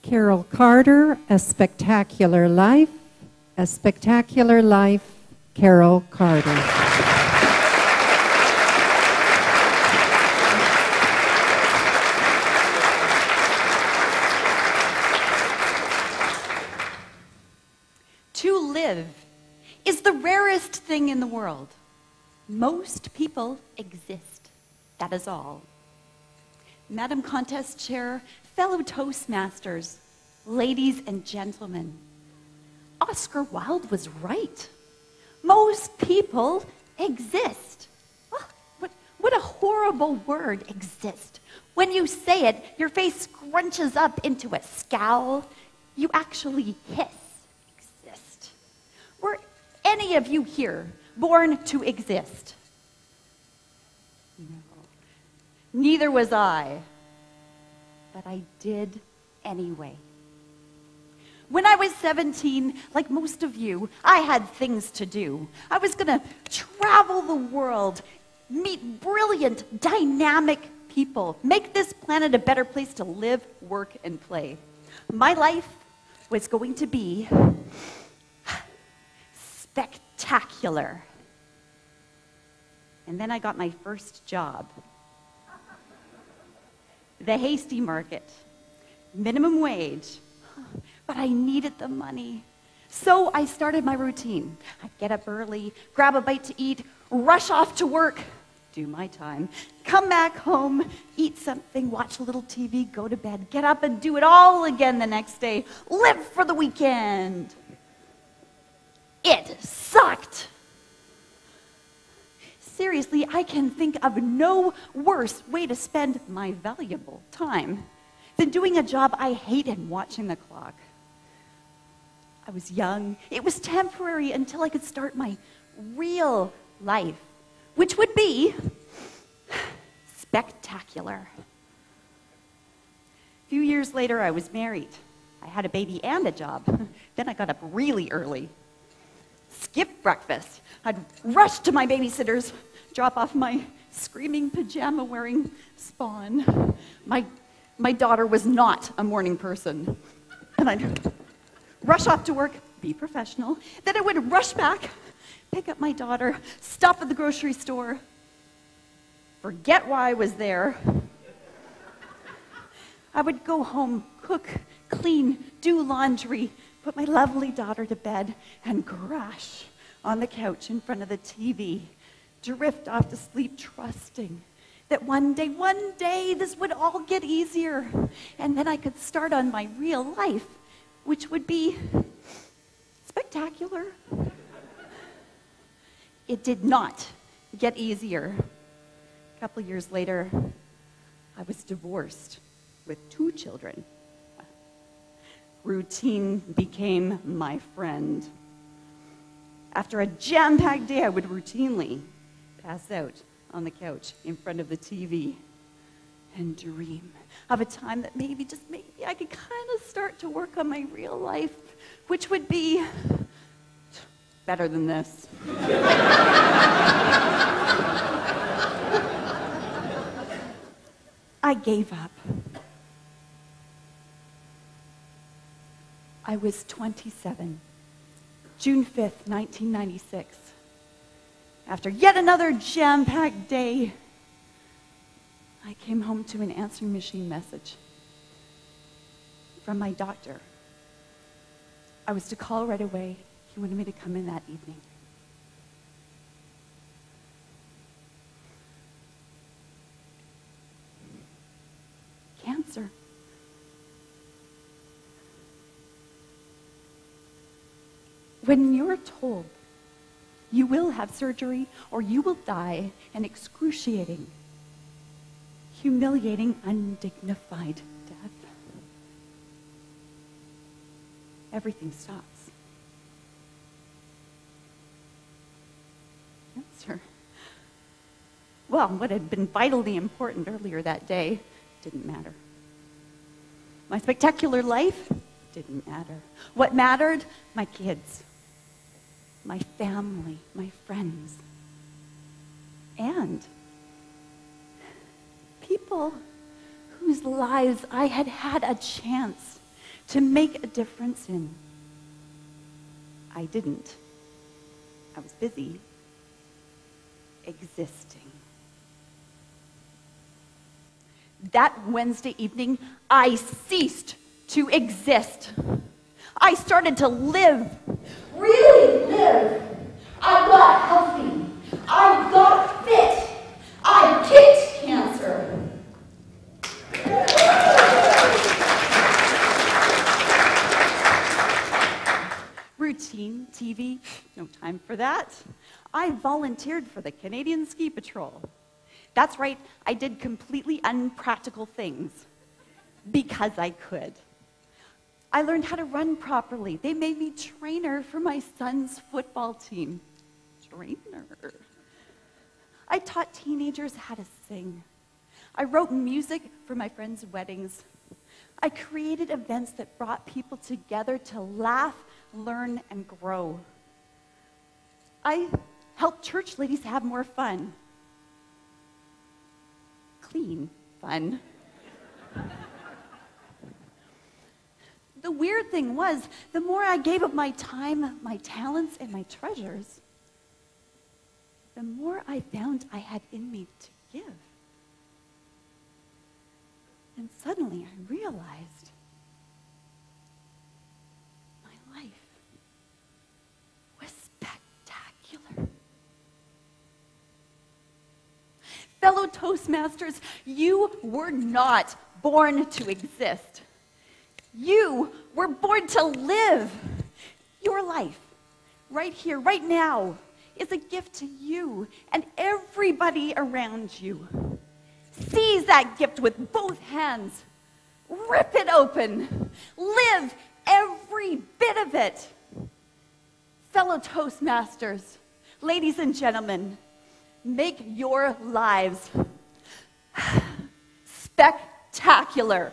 Carol Carter, A Spectacular Life. A Spectacular Life, Carol Carter. To live is the rarest thing in the world. Most people exist. That is all. Madam Contest Chair, fellow Toastmasters, ladies and gentlemen, Oscar Wilde was right. Most people exist. Oh, what a horrible word, exist. When you say it, your face scrunches up into a scowl. You actually hiss. Exist. Were any of you here born to exist? No. Neither was I. But I did anyway. When I was 17, like most of you, I had things to do. I was going to travel the world, meet brilliant, dynamic people, make this planet a better place to live, work, and play. My life was going to be spectacular. And then I got my first job. The Hasty Market, minimum wage, but I needed the money. So I started my routine. I'd get up early, grab a bite to eat, rush off to work, do my time, come back home, eat something, watch a little TV, go to bed, get up and do it all again the next day, live for the weekend. It sucked. Seriously, I can think of no worse way to spend my valuable time than doing a job I hate and watching the clock. I was young. It was temporary until I could start my real life, which would be spectacular. A few years later, I was married. I had a baby and a job. Then I got up really early. Skipped breakfast. I'd rush to my babysitter's, drop off my screaming pajama-wearing spawn. My daughter was not a morning person. And I'd rush off to work, be professional. Then I would rush back, pick up my daughter, stop at the grocery store, forget why I was there. I would go home, cook, clean, do laundry, put my lovely daughter to bed, and crash on the couch in front of the TV, drift off to sleep, trusting that one day, this would all get easier, and then I could start on my real life, which would be spectacular. It did not get easier. A couple years later, I was divorced with 2 children. Routine became my friend. After a jam-packed day, I would routinely pass out on the couch in front of the TV and dream of a time that maybe, just maybe, I could kind of start to work on my real life, which would be better than this. I gave up. I was 27, June 5th, 1996. After yet another jam-packed day, I came home to an answering machine message from my doctor. I was to call right away. He wanted me to come in that evening. Cancer. When you're told you will have surgery or you will die an excruciating, humiliating, undignified death, everything stops. Cancer. Well, what had been vitally important earlier that day didn't matter. My spectacular life didn't matter. What mattered? My kids, my family, my friends, and people whose lives I had had a chance to make a difference in. I didn't. I was busy existing. That Wednesday evening, I ceased to exist. I started to live. Really live. I got healthy. I got fit. I kicked cancer. Routine, TV, no time for that. I volunteered for the Canadian Ski Patrol. That's right, I did completely unpractical things because I could. I learned how to run properly. They made me trainer for my son's football team. Trainer. I taught teenagers how to sing. I wrote music for my friends' weddings. I created events that brought people together to laugh, learn, and grow. I helped church ladies have more fun. Clean fun. The weird thing was, the more I gave of my time, my talents, and my treasures, the more I found I had in me to give. And suddenly I realized my life was spectacular. Fellow Toastmasters, you were not born to exist. You were born to live. Your life, right here, right now, is a gift to you and everybody around you. Seize that gift with both hands. Rip it open. Live every bit of it. Fellow Toastmasters, ladies and gentlemen, make your lives spectacular.